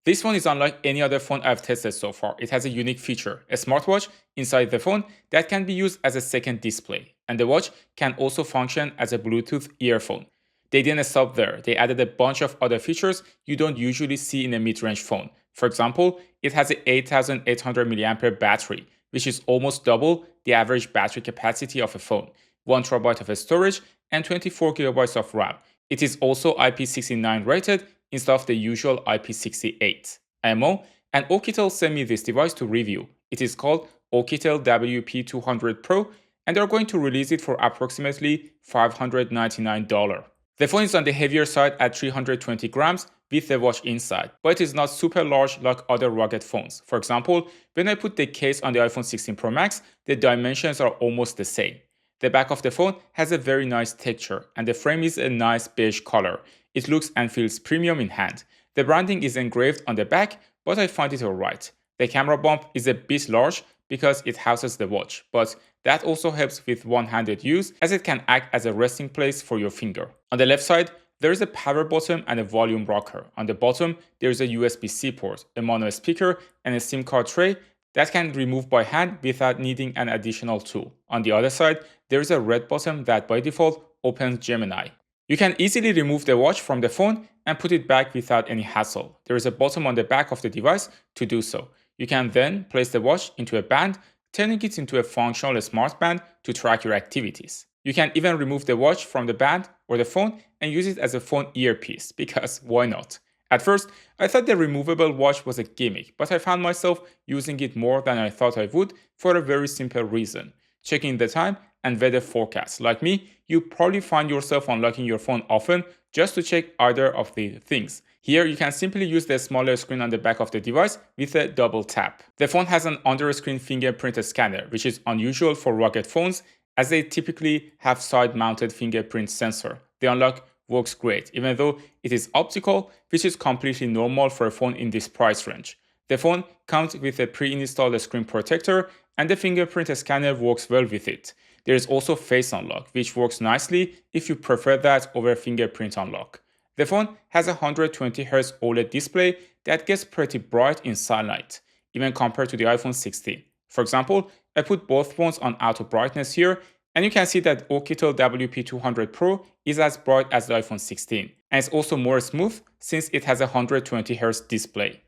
This phone is unlike any other phone I've tested so far. It has a unique feature, a smartwatch inside the phone that can be used as a second display, and the watch can also function as a Bluetooth earphone. They didn't stop there. They added a bunch of other features you don't usually see in a mid-range phone. For example, it has an 8800 mAh battery, which is almost double the average battery capacity of a phone, 1TB of storage, and 24GB of RAM. It is also IP69 rated instead of the usual IP68. IMO and Oukitel sent me this device to review. It is called Oukitel WP200 Pro, and they're going to release it for approximately $599. The phone is on the heavier side at 320 grams with the watch inside, but it is not super large like other rugged phones. For example, when I put the case on the iPhone 16 Pro Max, the dimensions are almost the same. The back of the phone has a very nice texture, and the frame is a nice beige color. It looks and feels premium in hand. The branding is engraved on the back, but I find it alright. The camera bump is a bit large because it houses the watch, but that also helps with one-handed use as it can act as a resting place for your finger. On the left side, there is a power button and a volume rocker. On the bottom, there is a USB-C port, a mono speaker, and a SIM card tray that can remove by hand without needing an additional tool. On the other side, there is a red button that by default opens Gemini. You can easily remove the watch from the phone and put it back without any hassle. There is a button on the back of the device to do so. You can then place the watch into a band, turning it into a functional smart band to track your activities. You can even remove the watch from the band or the phone and use it as a phone earpiece, because why not? At first, I thought the removable watch was a gimmick, but I found myself using it more than I thought I would for a very simple reason: checking the time and weather forecasts. Like me, you probably find yourself unlocking your phone often just to check either of the things. Here, you can simply use the smaller screen on the back of the device with a double tap. The phone has an under-screen fingerprint scanner, which is unusual for rugged phones as they typically have side-mounted fingerprint sensor. The unlock works great, even though it is optical, which is completely normal for a phone in this price range. The phone comes with a pre-installed screen protector, and the fingerprint scanner works well with it. There is also face unlock, which works nicely if you prefer that over fingerprint unlock. The phone has a 120Hz OLED display that gets pretty bright in sunlight, even compared to the iPhone 16. For example, I put both phones on auto brightness here, and you can see that Oukitel WP200 Pro is as bright as the iPhone 16, and it's also more smooth since it has a 120Hz display.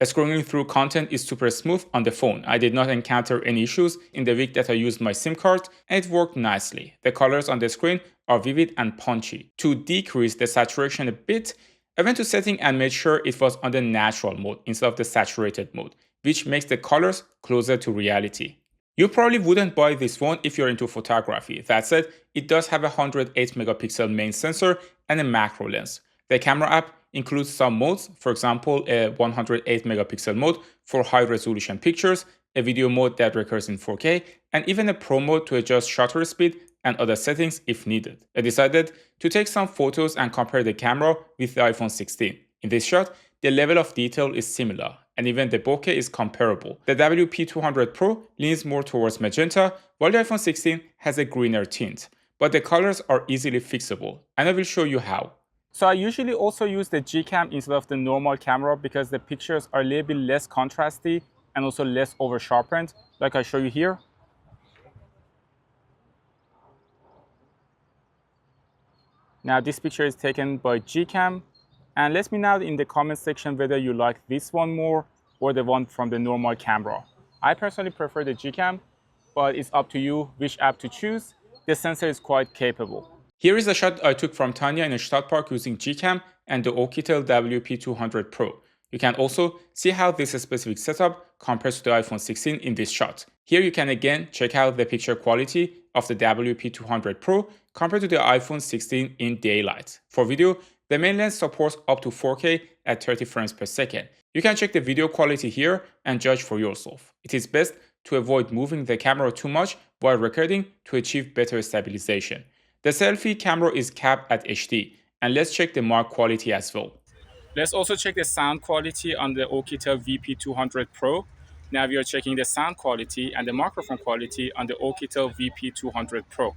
Scrolling through content is super smooth on the phone. I did not encounter any issues in the week that I used my SIM card, and it worked nicely. The colors on the screen are vivid and punchy. To decrease the saturation a bit, I went to setting and made sure it was on the natural mode instead of the saturated mode, which makes the colors closer to reality. You probably wouldn't buy this phone if you're into photography. That said, it does have a 108 megapixel main sensor and a macro lens. The camera app includes some modes, for example, a 108 megapixel mode for high resolution pictures, a video mode that records in 4K, and even a pro mode to adjust shutter speed and other settings if needed. I decided to take some photos and compare the camera with the iPhone 16. In this shot, the level of detail is similar, and even the bokeh is comparable. The WP200 Pro leans more towards magenta, while the iPhone 16 has a greener tint. But the colors are easily fixable, and I will show you how. So I usually also use the GCAM instead of the normal camera because the pictures are a little bit less contrasty and also less over sharpened, like I show you here. Now this picture is taken by GCAM, and let me know in the comment section whether you like this one more or the one from the normal camera. I personally prefer the GCAM, but it's up to you which app to choose. The sensor is quite capable. Here is a shot I took from Tanya in a Stadt Park using GCAM and the Oukitel WP200 Pro. You can also see how this specific setup compares to the iPhone 16 in this shot. Here you can again check out the picture quality of the WP200 Pro compared to the iPhone 16 in daylight. For video, the main lens supports up to 4K at 30 frames per second. You can check the video quality here and judge for yourself. It is best to avoid moving the camera too much while recording to achieve better stabilization. The selfie camera is capped at HD, and let's check the mic quality as well. Let's also check the sound quality on the Oukitel WP200 Pro. Now we are checking the sound quality and the microphone quality on the Oukitel WP200 Pro.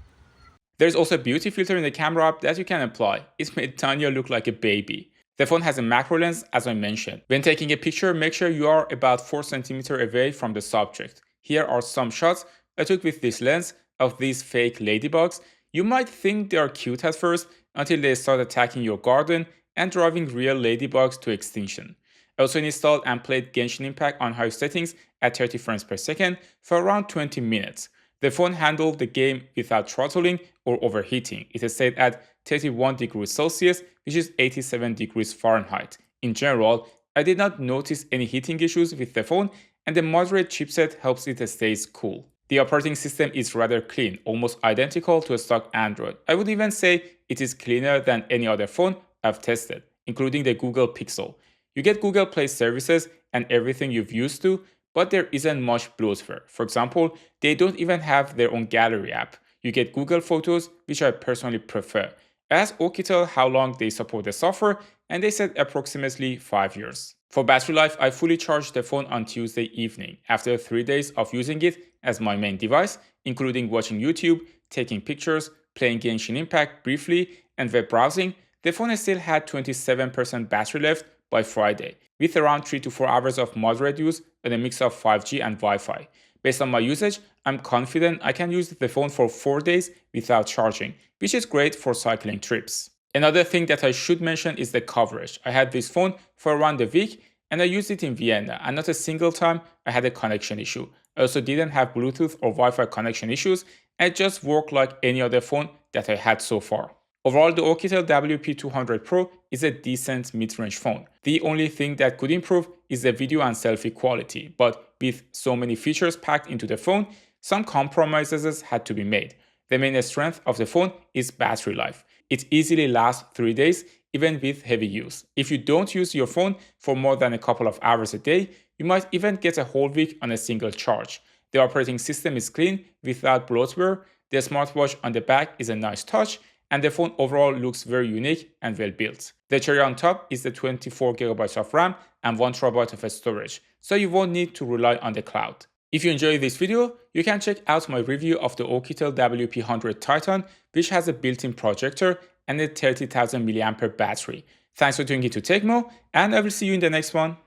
There's also a beauty filter in the camera app that you can apply. It made Tanya look like a baby. The phone has a macro lens, as I mentioned. When taking a picture, make sure you are about 4 cm away from the subject. Here are some shots I took with this lens of these fake ladybugs. You might think they are cute at first until they start attacking your garden and driving real ladybugs to extinction. I also installed and played Genshin Impact on high settings at 30 frames per second for around 20 minutes. The phone handled the game without throttling or overheating. It is set at 31 degrees Celsius, which is 87 degrees Fahrenheit. In general, I did not notice any heating issues with the phone, and the moderate chipset helps it stay cool. The operating system is rather clean, almost identical to a stock Android. I would even say it is cleaner than any other phone I've tested, including the Google Pixel. You get Google Play services and everything you've used to, but there isn't much bloatware. For example, they don't even have their own gallery app. You get Google Photos, which I personally prefer. I asked Oukitel how long they support the software, and they said approximately 5 years. For battery life, I fully charged the phone on Tuesday evening, after 3 days of using it as my main device, including watching YouTube, taking pictures, playing Genshin Impact briefly, and web browsing. The phone still had 27% battery left by Friday, with around 3 to 4 hours of moderate use and a mix of 5G and Wi-Fi. Based on my usage, I'm confident I can use the phone for 4 days without charging, which is great for cycling trips. Another thing that I should mention is the coverage. I had this phone for around a week and I used it in Vienna, and not a single time I had a connection issue. I also didn't have Bluetooth or Wi-Fi connection issues, and it just worked like any other phone that I had so far. Overall, the Oukitel WP200 Pro is a decent mid-range phone. The only thing that could improve is the video and selfie quality, but with so many features packed into the phone, some compromises had to be made. The main strength of the phone is battery life. It easily lasts 3 days, even with heavy use. If you don't use your phone for more than a couple of hours a day, you might even get a whole week on a single charge. The operating system is clean, without bloatware. The smartwatch on the back is a nice touch, and the phone overall looks very unique and well built. The cherry on top is the 24GB of RAM and 1TB of storage, so you won't need to rely on the cloud. If you enjoyed this video, you can check out my review of the Oukitel WP100 Titan, which has a built-in projector and a 30,000 mAh battery. Thanks for tuning in to TechMo, and I will see you in the next one.